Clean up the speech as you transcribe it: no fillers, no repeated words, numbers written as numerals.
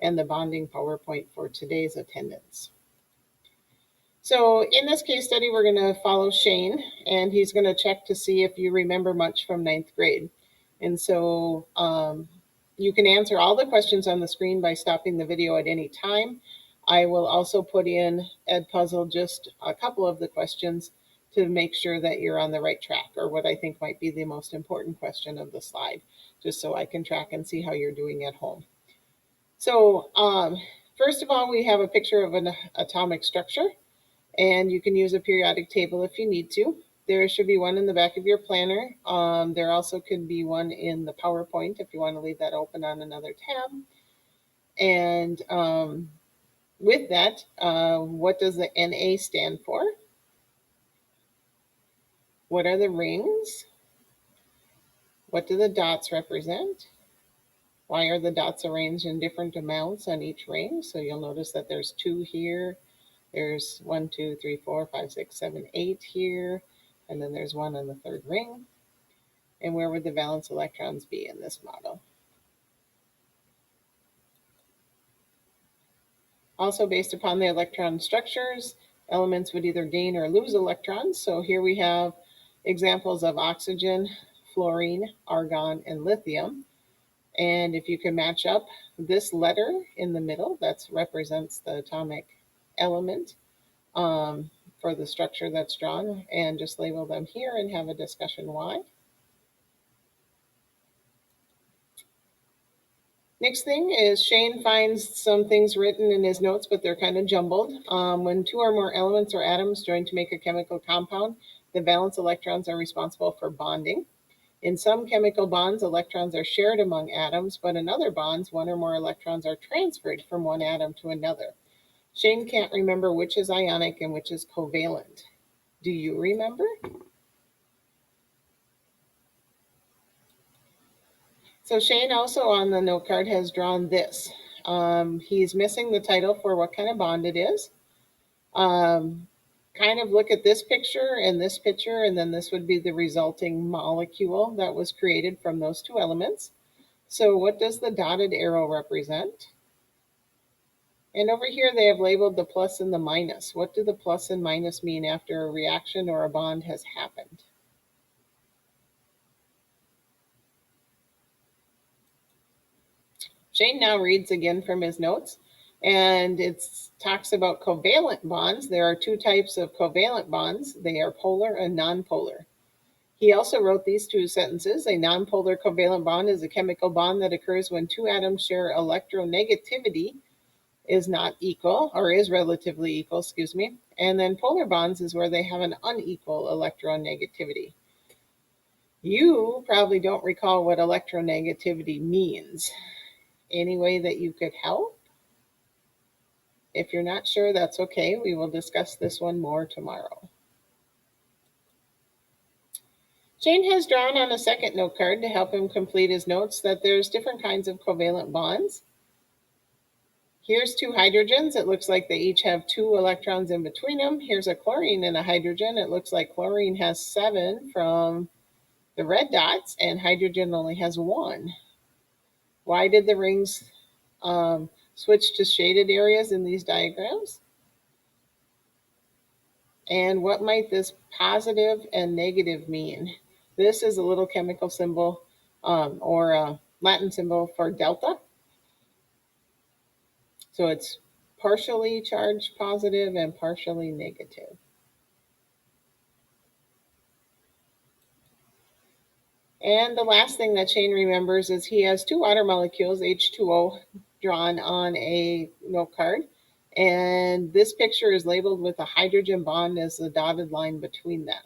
and the bonding PowerPoint for today's attendance. So in this case study, we're going to follow Shane, and he's going to check to see if you remember much from 9th grade. And so you can answer all the questions on the screen by stopping the video at any time. I will also put in Edpuzzle just a couple of the questions to make sure that you're on the right track, or what I think might be the most important question of the slide, just so I can track and see how you're doing at home. So first of all, we have a picture of an atomic structure, and you can use a periodic table if you need to. There should be one in the back of your planner. There also could be one in the PowerPoint if you want to leave that open on another tab. And with that, what does the Na stand for? What are the rings? What do the dots represent? Why are the dots arranged in different amounts on each ring? So you'll notice that there's 2 here. There's 1, 2, 3, 4, 5, 6, 7, 8 here. And then there's 1 on the 3rd ring. And where would the valence electrons be in this model? Also, based upon the electron structures, elements would either gain or lose electrons. So here we have examples of oxygen, fluorine, argon, and lithium. And if you can match up this letter in the middle, that represents the atomic element for the structure that's drawn, and just label them here and have a discussion why. Next thing is Shane finds some things written in his notes, but they're kind of jumbled. When 2 or more elements or atoms join to make a chemical compound, the valence electrons are responsible for bonding. In some chemical bonds, electrons are shared among atoms, but in other bonds, 1 or more electrons are transferred from one atom to another. Shane can't remember which is ionic and which is covalent. Do you remember? So Shane also on the note card has drawn this. He's missing the title for what kind of bond it is. Kind of look at this picture and this picture, and then this would be the resulting molecule that was created from those 2 elements. So what does the dotted arrow represent? And over here they have labeled the plus and the minus. What do the plus and minus mean after a reaction or a bond has happened? Shane now reads again from his notes, and it talks about covalent bonds. There are 2 types of covalent bonds. They are polar and nonpolar. He also wrote these 2 sentences. A nonpolar covalent bond is a chemical bond that occurs when 2 atoms share electronegativity is not equal, or is relatively equal, excuse me. And then polar bonds is where they have an unequal electronegativity. You probably don't recall what electronegativity means. Any way that you could help? If you're not sure, that's okay. We will discuss this one more tomorrow. Shane has drawn on a second note card to help him complete his notes that there's different kinds of covalent bonds. Here's 2 hydrogens. It looks like they each have 2 electrons in between them. Here's a chlorine and a hydrogen. It looks like chlorine has 7 from the red dots, and hydrogen only has 1. Why did the rings switch to shaded areas in these diagrams? And what might this positive and negative mean? This is a little chemical symbol or a Latin symbol for delta. So it's partially charged positive and partially negative. And the last thing that Shane remembers is he has 2 water molecules, H2O, drawn on a note card. And this picture is labeled with a hydrogen bond as the dotted line between that.